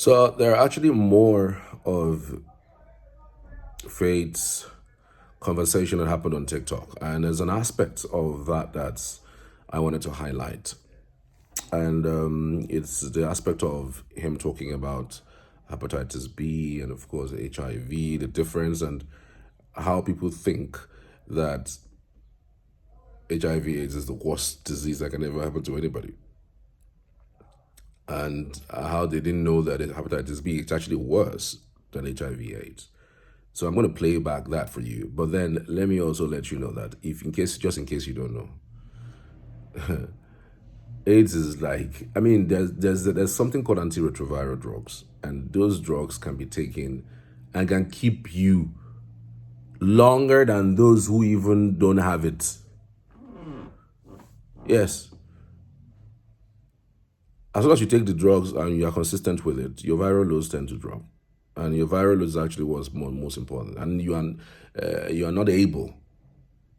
So there are actually more of Faith's conversation that happened on TikTok, and there's an aspect of that I wanted to highlight, and it's the aspect of him talking about hepatitis B and of course HIV, the difference, and how people think that HIV/AIDS is the worst disease that can ever happen to anybody, and how they didn't know that hepatitis B is actually worse than HIV/AIDS. So I'm going to play back that for you. But then let me also let you know that just in case you don't know, AIDS is like, I mean, there's something called antiretroviral drugs, and those drugs can be taken and can keep you longer than those who even don't have it. Yes. As long as you take the drugs and you are consistent with it, your viral loads tend to drop. And your viral load is actually what's most important. And you are not able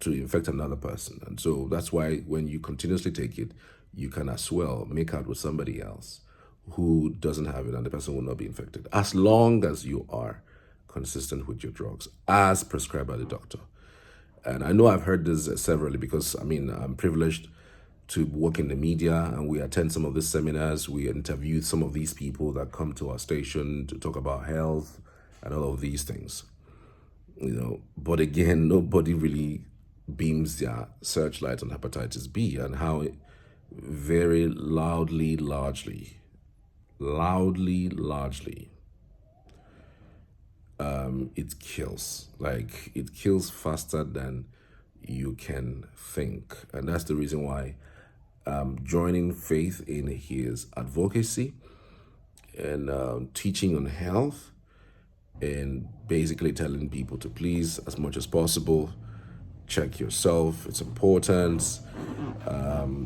to infect another person. And so that's why when you continuously take it, you can as well make out with somebody else who doesn't have it, and the person will not be infected, as long as you are consistent with your drugs as prescribed by the doctor. And I know I've heard this severally because, I mean, I'm privileged to work in the media, and we attend some of these seminars. We interview some of these people that come to our station to talk about health and all of these things, but again, nobody really beams their searchlight on hepatitis B and how it very largely it kills. Like, it kills faster than you can think. And that's the reason why joining Faith in his advocacy and teaching on health, and basically telling people to please, as much as possible, check yourself. It's important.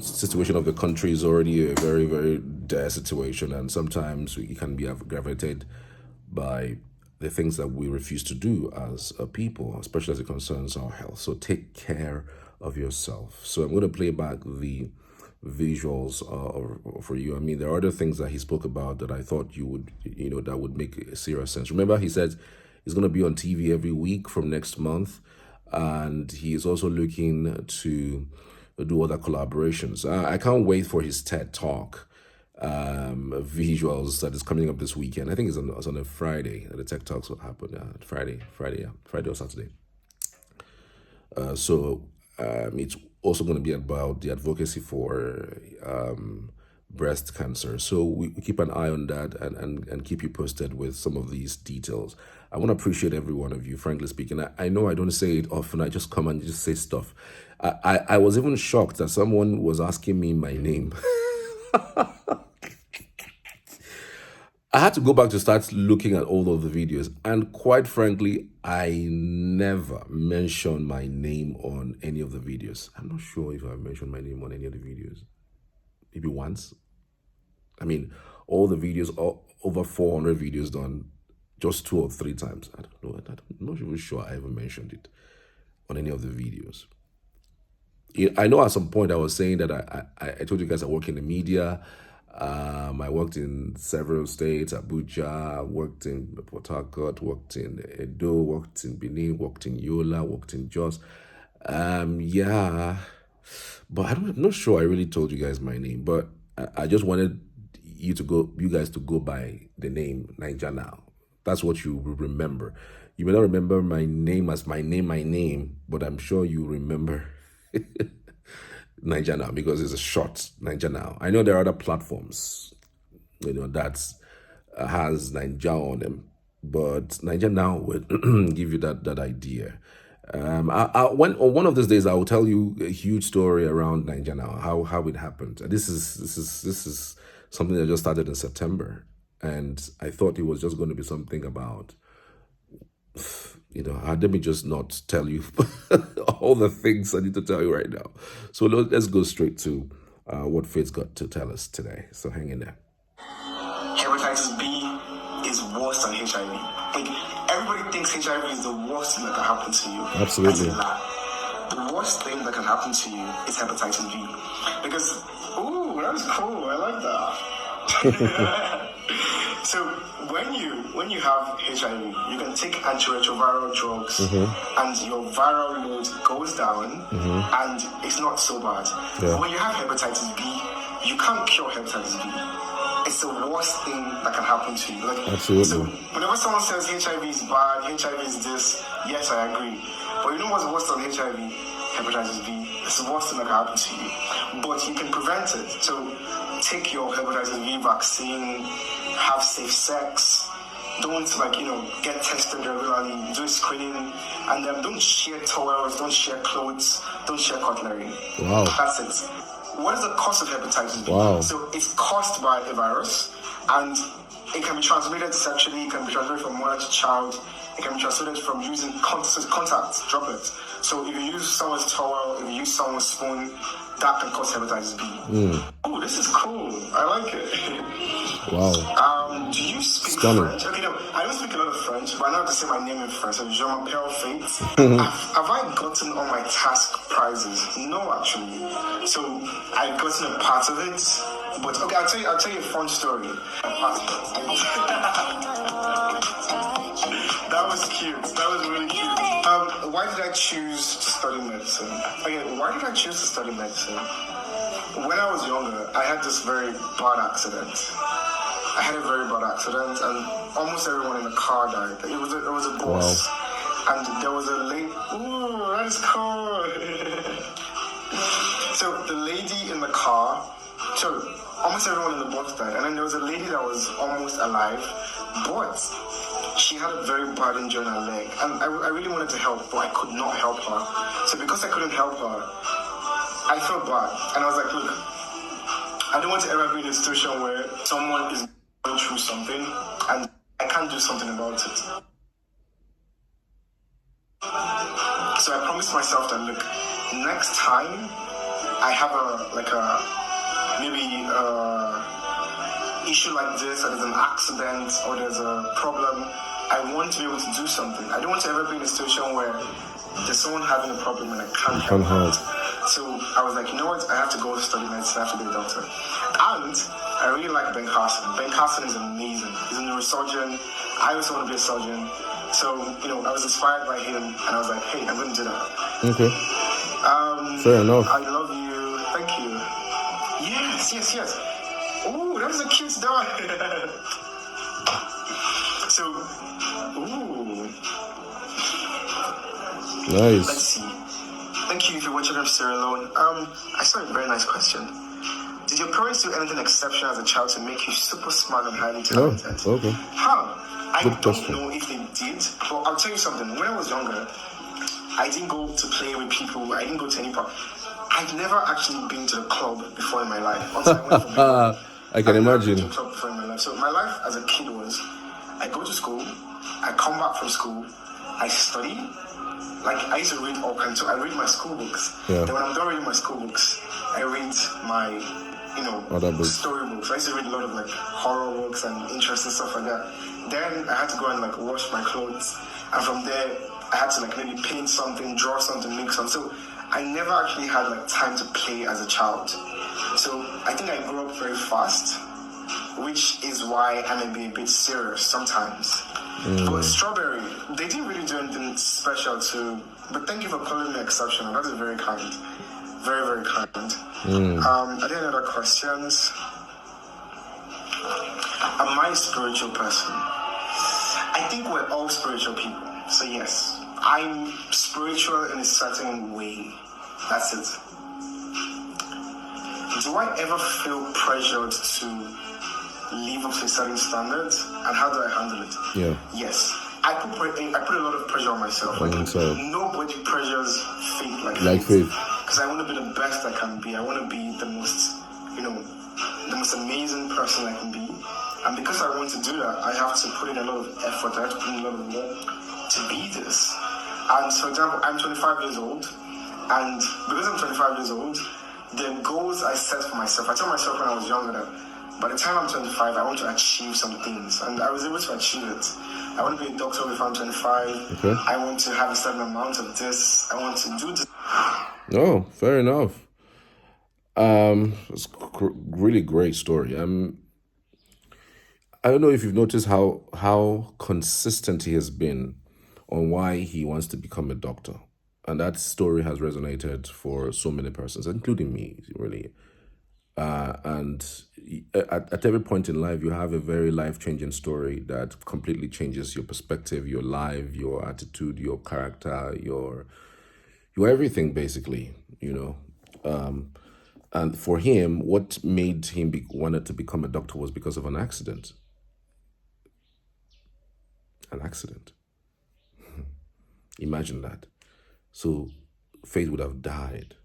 Situation of the country is already a very, very dire situation, and sometimes we can be aggravated by the things that we refuse to do as a people, especially as it concerns our health. So take care of yourself. So I'm going to play back the visuals for you. I mean, there are other things that he spoke about that I thought you would, that would make serious sense. Remember, he said he's going to be on TV every week from next month, and he is also looking to do other collaborations. I can't wait for his TED Talk visuals that is coming up this weekend. I think it's on a Friday. The TED Talks will happen. Friday or Saturday. So it's also going to be about the advocacy for breast cancer. So we keep an eye on that and keep you posted with some of these details. I want to appreciate every one of you, frankly speaking. I know I don't say it often. I just come and just say stuff. I was even shocked that someone was asking me my name. I had to go back to start looking at all of the videos, and quite frankly, I never mentioned my name on any of the videos. I'm not sure if I mentioned my name on any of the videos. Maybe once. I mean, all the videos, over 400 videos done, just 2 or 3 times. I don't know. I'm not even sure I ever mentioned it on any of the videos. I know at some point I was saying that I told you guys I work in the media. I worked in several states: Abuja, worked in Port Harcourt, worked in Edo, worked in Benin, worked in Yola, worked in Jos. Yeah, but I'm not sure I really told you guys my name. But I just wanted you guys to go by the name Niger Now. That's what you will remember. You may not remember my name as my name, but I'm sure you remember Niger Now because it's a short Niger Now. I know there are other platforms, that has Niger on them, but Niger Now would give you that idea. On one of these days, I will tell you a huge story around Niger Now, how it happened. This is something that just started in September, and I thought it was just going to be something about, let me just not tell you all the things I need to tell you right now. So let's go straight to what Faith's got to tell us today. So hang in there. Hepatitis B is worse than HIV. Like, everybody thinks HIV is the worst thing that can happen to you. Absolutely. The worst thing that can happen to you is hepatitis B. Because, ooh, that's cool. I like that. So when you have HIV, you can take antiretroviral drugs and your viral load goes down and it's not so bad. Yeah. But when you have hepatitis B, you can't cure hepatitis B. It's the worst thing that can happen to you. Like, absolutely. So whenever someone says HIV is bad, HIV is this, yes, I agree. But you know what's worse than HIV? Hepatitis B. It's the worst thing that can happen to you. But you can prevent it. So take your hepatitis B vaccine, have safe sex, don't get tested regularly, do screening, and don't share towels, don't share clothes, don't share cutlery. Wow. That's it. What is the cause of hepatitis B? Wow. So it's caused by a virus, and it can be transmitted sexually, it can be transmitted from mother to child, it can be transmitted from using contact droplets. So if you use someone's towel, if you use someone's spoon, that can cause hepatitis B. Oh, this is cool. I like it. Wow. Do you speak Stunning. French? Okay, no, I don't speak a lot of French, but I know how to say my name in French. So Je m'appelle Fate. Have I gotten all my task prizes? No, actually. So I've gotten a part of it, but okay, I'll tell you a fun story. That was cute. That was really cute. Why did I choose to study medicine? Okay, why did I choose to study medicine? When I was younger, I had this very bad accident. I had a very bad accident, and almost everyone in the car died. It was a bus, and there was a lady. Ooh, that is cool. So the lady in the car. So almost everyone in the bus died, and then there was a lady that was almost alive, but she had a very bad injury in her leg, and I really wanted to help, but I could not help her. So because I couldn't help her, I felt bad, and I was like, look, I don't want to ever be in a situation where someone is going through something and I can't do something about it. So I promised myself that, look, next time I have issue like this, or there's an accident, or there's a problem, I want to be able to do something. I don't want to ever be in a situation where there's someone having a problem and I can't help it. So I was like, you know what? I have to go study medicine. I have to be a doctor. And I really like Ben Carson. Ben Carson is amazing. He's a neurosurgeon. I also want to be a surgeon. So, I was inspired by him, and I was like, hey, I'm going to do that. Okay. Fair enough. I love you. Thank you. Yes. Ooh, that was a cute dog. So, ooh. Nice. Let's see. Thank you if you're watching from Sierra Leone. I saw a very nice question. Did your parents do anything exceptional as a child to make you super smart and highly talented? Oh, okay. I don't know if they did, but I'll tell you something. When I was younger, I didn't go to play with people. I didn't go to any park. I've never actually been to a club before in my life. Until I went from I can imagine. I've never been to a club before in my life. So my life as a kid was, I go to school, I come back from school, I study. Like, I used to read all kinds. So I read my school books. Yeah. Then when I'm done reading my school books, I read my, other books. Story books. I used to read a lot of horror books and interesting stuff like that. Then I had to go and wash my clothes, and from there I had to maybe paint something, draw something, make something. So I never actually had time to play as a child. So I think I grew up very fast, which is why I may be a bit serious sometimes. But Strawberry, they didn't really do anything special but thank you for calling me exceptional. That is very kind. Very, very kind. Are there any other questions? Am I a spiritual person? I think we're all spiritual people. So yes, I'm spiritual in a certain way. That's it. Do I ever feel pressured to live up to a certain standard, and how do I handle it? Yeah. Yes. I put a lot of pressure on myself. Nobody pressures faith like faith. Because I want to be the best I can be. I want to be the most, the most amazing person I can be. And because I want to do that, I have to put in a lot of effort. I have to put in a lot of work to be this. And for example, I'm 25 years old, and because I'm 25 years old, the goals I set for myself, I told myself when I was younger that by the time I'm 25, I want to achieve some things, and I was able to achieve it. I want to be a doctor before I'm 25. Okay. I want to have a certain amount of this. I want to do this. Oh, fair enough. It's really great story. I don't know if you've noticed how consistent he has been on why he wants to become a doctor. And that story has resonated for so many persons, including me, really. And at every point in life, you have a very life-changing story that completely changes your perspective, your life, your attitude, your character, your everything, basically, you know. And for him, what made him wanted to become a doctor was because of an accident. An accident. Imagine that. So Faith would have died.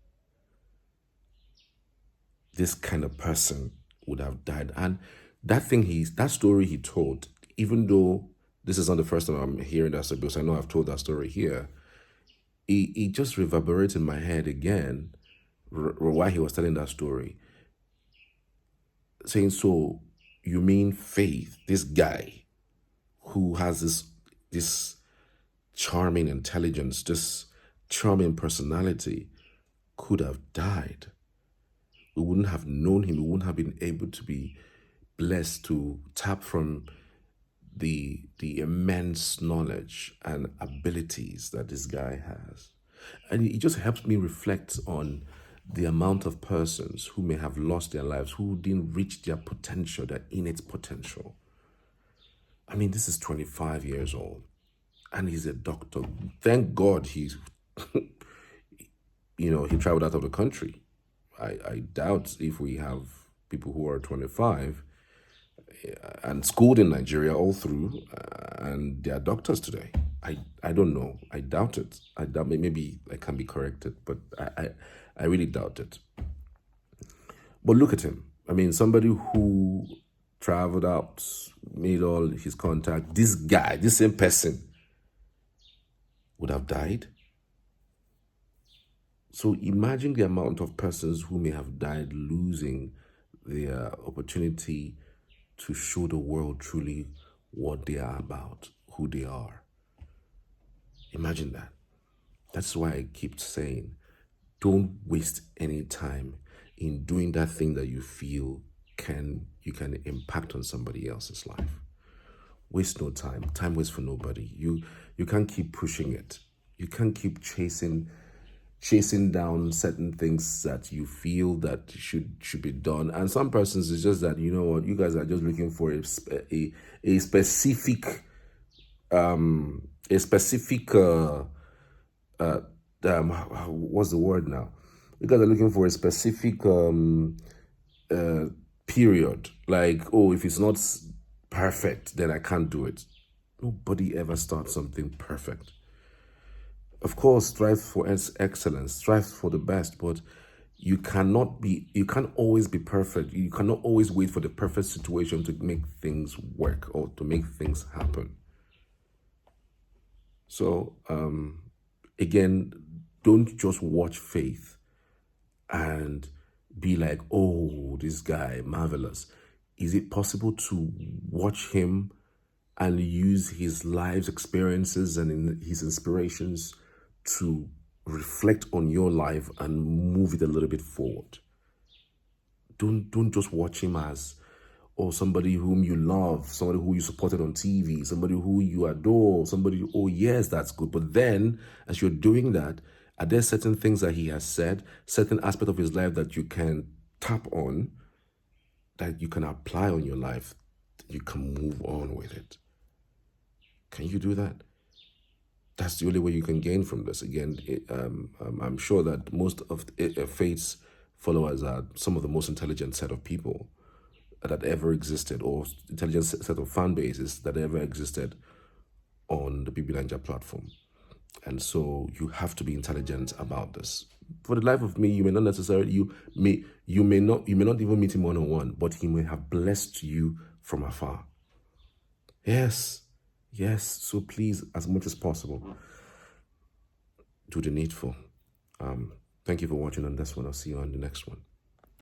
This kind of person would have died. And that story he told, even though this is not the first time I'm hearing that story, because I know I've told that story here, it just reverberated in my head again while he was telling that story. Saying, so you mean Faith, this guy who has this charming intelligence, this charming personality, could have died. We wouldn't have known him. We wouldn't have been able to be blessed to tap from the immense knowledge and abilities that this guy has. And it just helps me reflect on the amount of persons who may have lost their lives, who didn't reach their potential, their innate potential. I mean, this is 25 years old, and he's a doctor. Thank God he's, he traveled out of the country. I doubt if we have people who are 25 and schooled in Nigeria all through, and they are doctors today. I don't know. I doubt it. I doubt, maybe I can be corrected, but I really doubt it. But look at him. I mean, somebody who traveled out, made all his contact. This guy, this same person, would have died. So imagine the amount of persons who may have died losing their opportunity to show the world truly what they are about, who they are. Imagine that. That's why I keep saying, don't waste any time in doing that thing that you feel you can impact on somebody else's life. Waste no time. Time waits for nobody. You can't keep pushing it. You can't keep chasing down certain things that you feel that should be done. And some persons, it's just that, you know what, you guys are just looking for a specific what's the word now? You guys are looking for a specific period. Like, oh, if it's not perfect, then I can't do it. Nobody ever starts something perfect. Of course, strive for excellence, strive for the best, but you can't always be perfect. You cannot always wait for the perfect situation to make things work or to make things happen. So, again, don't just watch Faith and be like, oh, this guy, marvelous. Is it possible to watch him and use his life's experiences and his inspirations to reflect on your life and move it a little bit forward? Don't just watch him as, or somebody whom you love, somebody who you supported on TV, somebody who you adore, somebody, oh yes, that's good. But then as you're doing that, are there certain things that he has said, certain aspect of his life that you can tap on, that you can apply on your life, that you can move on with it? Can you do that? That's the only way you can gain from this. Again, I'm sure that most of Faith's followers are some of the most intelligent set of people that ever existed, or intelligent set of fan bases that ever existed on the BB Ninja platform. And so you have to be intelligent about this. For the life of me, you may not necessarily, you may not even meet him one-on-one, but he may have blessed you from afar. Yes. So please, as much as possible, do the needful. Thank you for watching on this one. I'll see you on the next one.